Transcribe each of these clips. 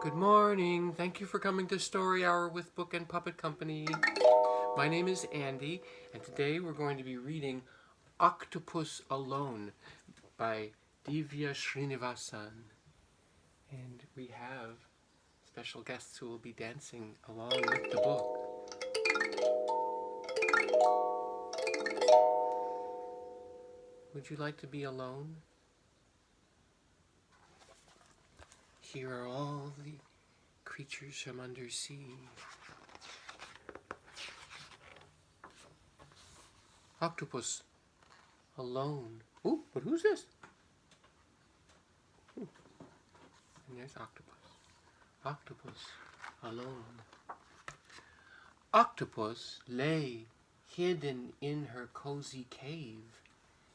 Good morning. Thank you for coming to Story Hour with Book and Puppet Company. My name is Andy, and today we're going to be reading Octopus Alone by Divya Srinivasan. And we have special guests who will be dancing along with the book. Would you like to be alone? Here are all the creatures from undersea. Octopus alone. Ooh, but who's this? Ooh. And there's Octopus. Octopus alone. Octopus lay hidden in her cozy cave,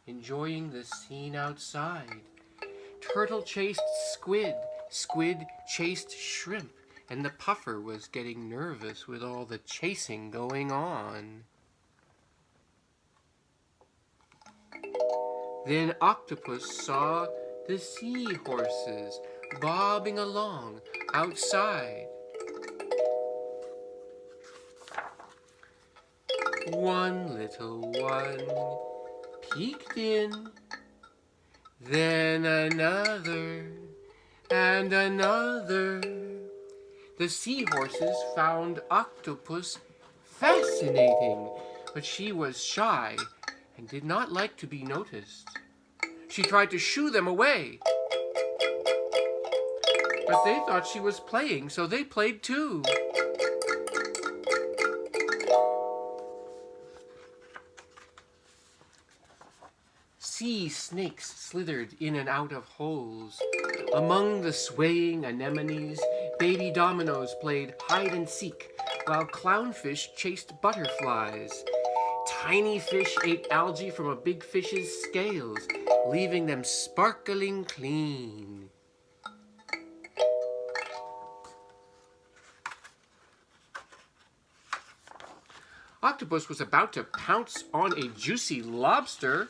enjoying the scene outside. Turtle chased squid, squid chased shrimp, and the puffer was getting nervous with all the chasing going on. Then Octopus saw the seahorses bobbing along outside. One little one peeked in, then another and another. The seahorses found Octopus fascinating, but she was shy and did not like to be noticed. She tried to shoo them away, but they thought she was playing, so they played too. Sea snakes slithered in and out of holes. Among the swaying anemones, baby dominoes played hide and seek, while clownfish chased butterflies. Tiny fish ate algae from a big fish's scales, leaving them sparkling clean. Octopus was about to pounce on a juicy lobster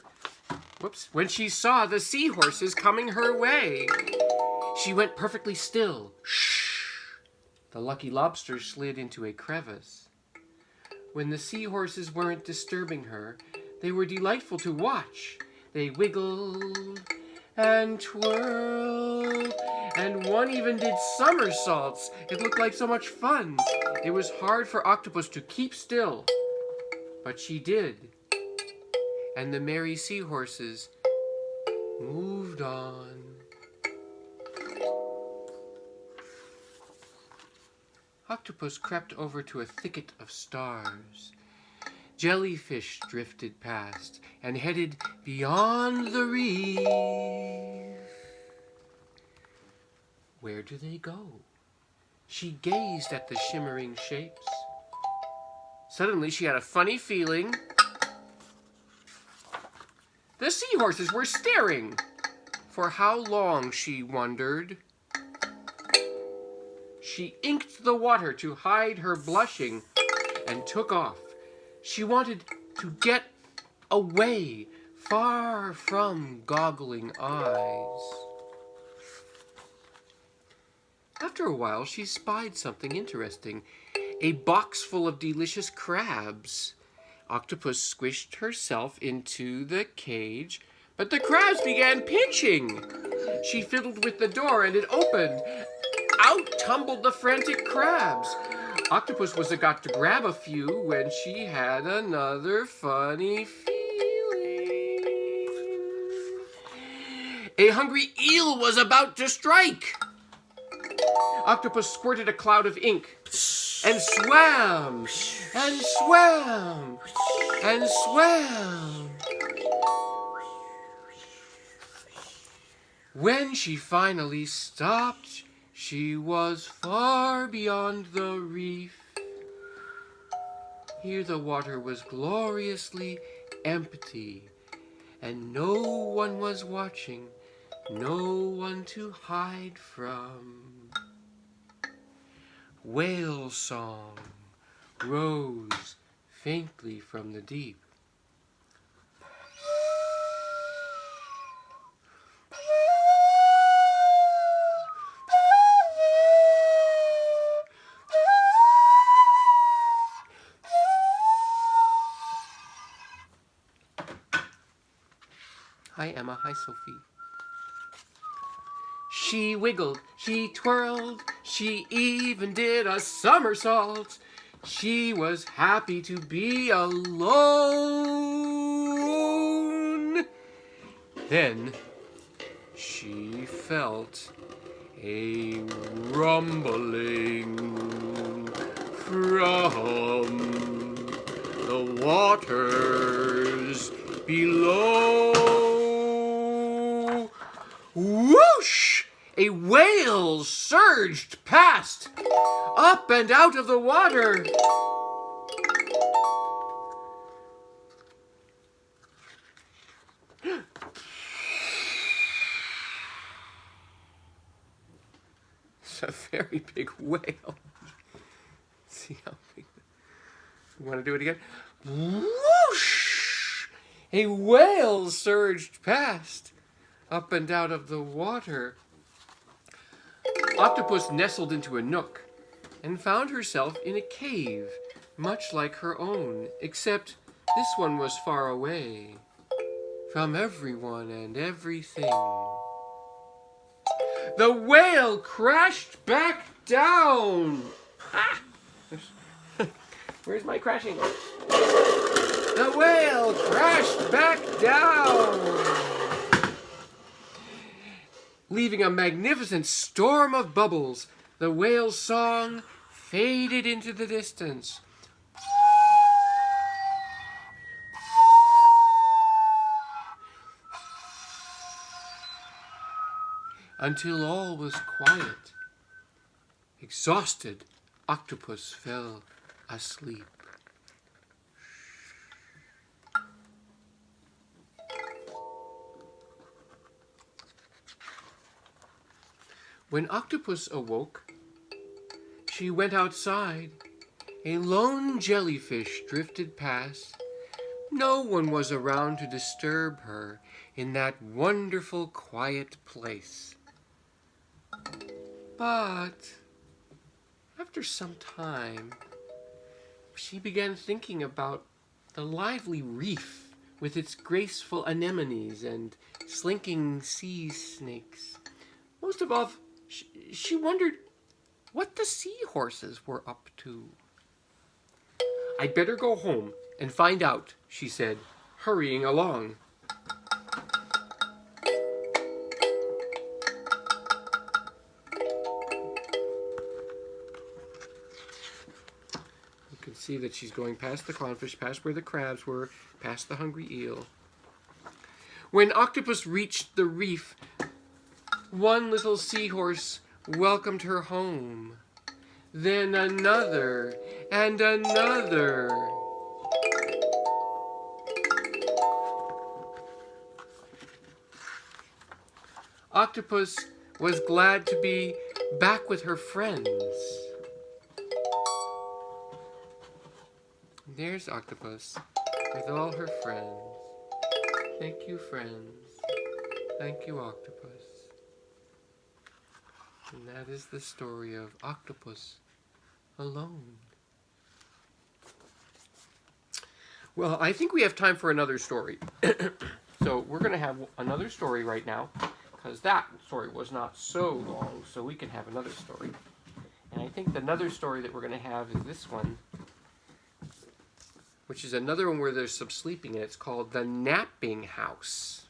when she saw the seahorses coming her way. She went perfectly still. Shh! The lucky lobster slid into a crevice. When the seahorses weren't disturbing her, they were delightful to watch. They wiggled and twirled, and one even did somersaults. It looked like so much fun. It was hard for Octopus to keep still, but she did. And the merry seahorses moved on. Octopus crept over to a thicket of stars. Jellyfish drifted past and headed beyond the reef. Where do they go? She gazed at the shimmering shapes. Suddenly she had a funny feeling. The seahorses were staring. For how long, she wondered. She inked the water to hide her blushing and took off. She wanted to get away, far from goggling eyes. After a while, she spied something interesting, a box full of delicious crabs. Octopus squished herself into the cage, but the crabs began pinching. She fiddled with the door and it opened. Out tumbled the frantic crabs. Octopus was about to grab a few when she had another funny feeling. A hungry eel was about to strike. Octopus squirted a cloud of ink and swam and swam and swam. When she finally stopped, she was far beyond the reef. Here the water was gloriously empty, and no one was watching, no one to hide from. Whale song rose faintly from the deep. Emma. Hi, Sophie. She wiggled, she twirled, she even did a somersault. She was happy to be alone. Then she felt a rumbling from the waters below. Whoosh! A whale surged past, up and out of the water. It's a very big whale. See how big. You want to do it again? Whoosh! A whale surged past, up and out of the water. Octopus nestled into a nook and found herself in a cave, much like her own, except this one was far away from everyone and everything. The whale crashed back down. Ah! Where's my crashing? The whale crashed back down, leaving a magnificent storm of bubbles. The whale's song faded into the distance. Until all was quiet. Exhausted, Octopus fell asleep. When Octopus awoke, she went outside. A lone jellyfish drifted past. No one was around to disturb her in that wonderful, quiet place. But after some time, she began thinking about the lively reef with its graceful anemones and slinking sea snakes. Most of all, she wondered what the seahorses were up to. "I'd better go home and find out," she said, hurrying along. You can see that she's going past the clownfish, past where the crabs were, past the hungry eel. When Octopus reached the reef, one little seahorse welcomed her home. Then another and another. Octopus was glad to be back with her friends. There's Octopus with all her friends. Thank you, friends. Thank you, Octopus. And that is the story of Octopus Alone. Well, I think we have time for another story. So we're going to have another story right now, because that story was not so long, so we can have another story. And I think the another story that we're going to have is this one, which is another one where there's some sleeping, and it's called The Napping House.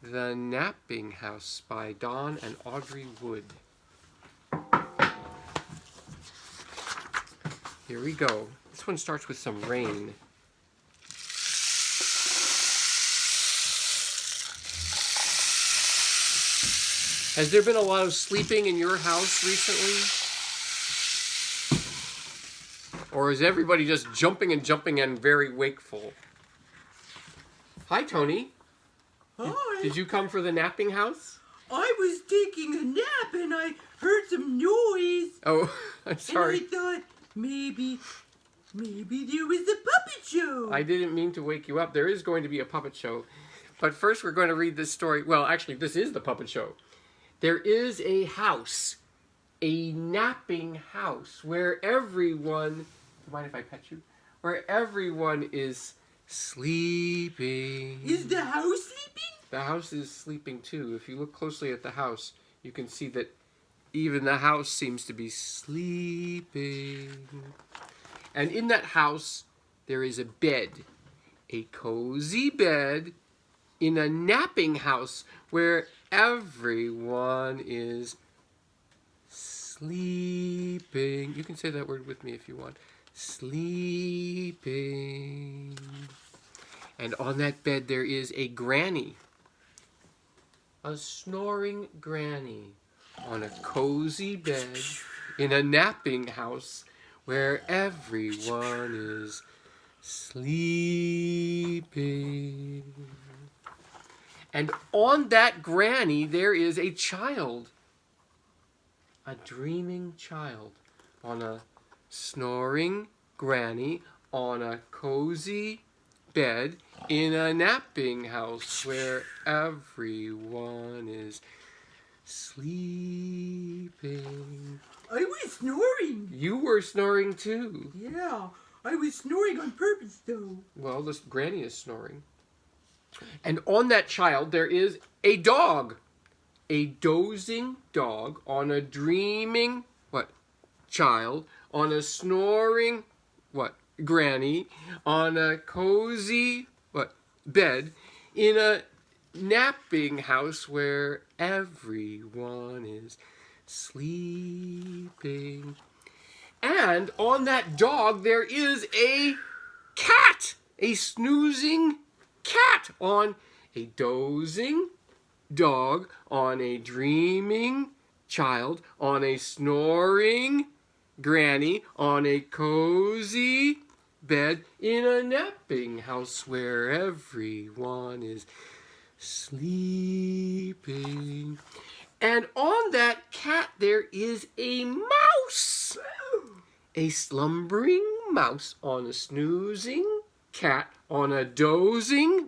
The Napping House by Dawn and Audrey Wood. Here we go. This one starts with some rain. Has there been a lot of sleeping in your house recently? Or is everybody just jumping and jumping and very wakeful? Hi, Tony. Hi. Did you come for the napping house? I was taking a nap and I heard some noise. Oh, I'm sorry. And I thought maybe there was a puppet show. I didn't mean to wake you up. There is going to be a puppet show. But first we're going to read this story. Well, actually, this is the puppet show. There is a house, a napping house, where everyone... Do you mind if I pet you? Where everyone is sleeping. Is the house sleeping? The house is sleeping too. If you look closely at the house, you can see that even the house seems to be sleeping. And in that house, there is a bed, a cozy bed in a napping house where everyone is sleeping. You can say that word with me if you want. Sleeping. And on that bed there is a granny. A snoring granny on a cozy bed in a napping house where everyone is sleeping. And on that granny there is a child. A dreaming child on a snoring granny on a cozy bed in a napping house where everyone is sleeping. I was snoring. You were snoring too. Yeah, I was snoring on purpose though. Well, this granny is snoring. And on that child there is a dog. A dozing dog on a dreaming, child, on a snoring, granny, on a cozy, bed, in a napping house where everyone is sleeping. And on that dog there is a cat, a snoozing cat on a dozing dog, on a dreaming child, on a snoring granny, on a cozy bed in a napping house where everyone is sleeping. And on that cat there is a mouse. A slumbering mouse on a snoozing cat, on a dozing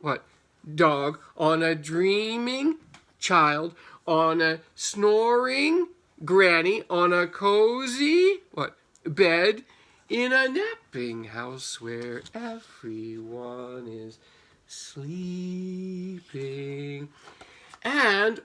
dog, on a dreaming child, on a snoring granny, on a cozy bed in a napping house where everyone is sleeping. And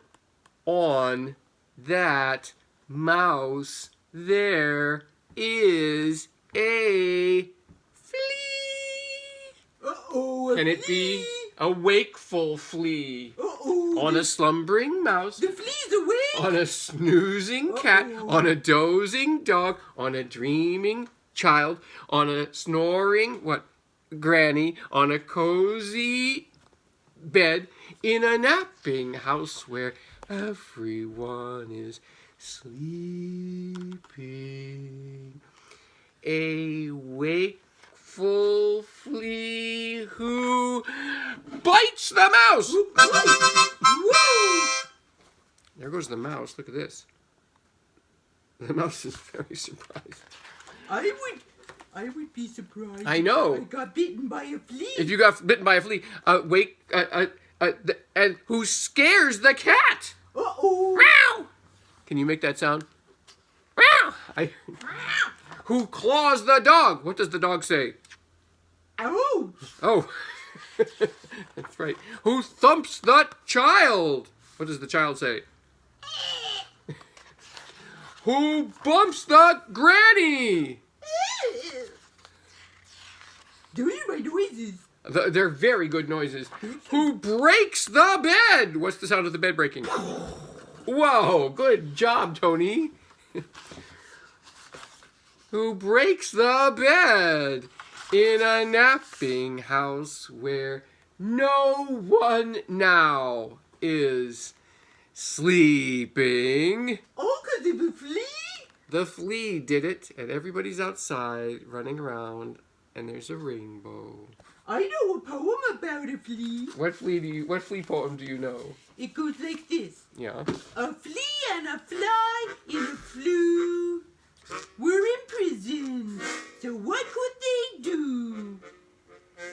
on that mouse there is a flea. Uh-oh, Can it be a wakeful flea? Uh-oh. On a slumbering mouse. The flea's awake. On a snoozing cat. On a dozing dog. On a dreaming child. On a snoring, granny. On a cozy bed. In a napping house where everyone is sleeping. A wakeful flea who bites the mouse. Whoa. There goes the mouse. Look at this. The mouse is very surprised. I would be surprised. I know. I got bitten by a flea. If you got bitten by a flea, and who scares the cat? Uh-oh. Meow. Can you make that sound? Meow. Who claws the dog? What does the dog say? Ouch. Oh, that's right. Who thumps the child? What does the child say? Who bumps the granny? Those are my noises. They're very good noises. Who breaks the bed? What's the sound of the bed breaking? Whoa, good job, Tony. Who breaks the bed in a napping house where no one now is sleeping. Oh, 'cause of a flea? The flea did it, and everybody's outside running around, and there's a rainbow. I know a poem about a flea. What flea poem do you know? It goes like this. Yeah. A flea and a fly in a flue were in prison. So what could they do?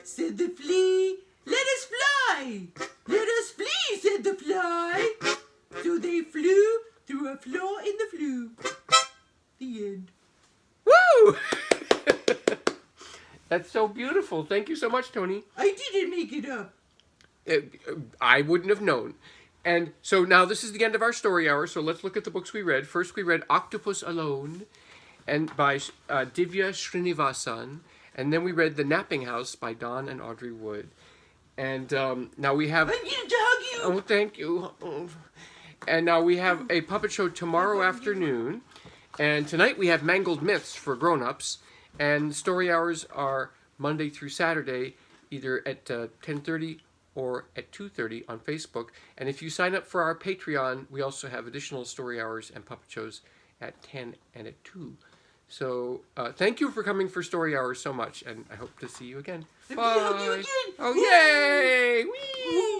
Said the flea, let us fly. Let us flee, said the fly. So they flew through a flaw in the flue. The end. Woo! That's so beautiful. Thank you so much, Tony. I didn't make it up. I wouldn't have known. And so now this is the end of our story hour. So let's look at the books we read. First, we read Octopus Alone, and by Divya Srinivasan, and then we read The Napping House by Don and Audrey Wood. And now we have. I need to hug you. Oh, thank you. And now we have a puppet show tomorrow afternoon. And tonight we have Mangled Myths for grown-ups. And story hours are Monday through Saturday, either at 10:30 or at 2:30 on Facebook. And if you sign up for our Patreon, we also have additional story hours and puppet shows at 10 and at 2. So thank you for coming for story hours so much, and I hope to see you again. Let me hug you again. Oh, yay! Whee!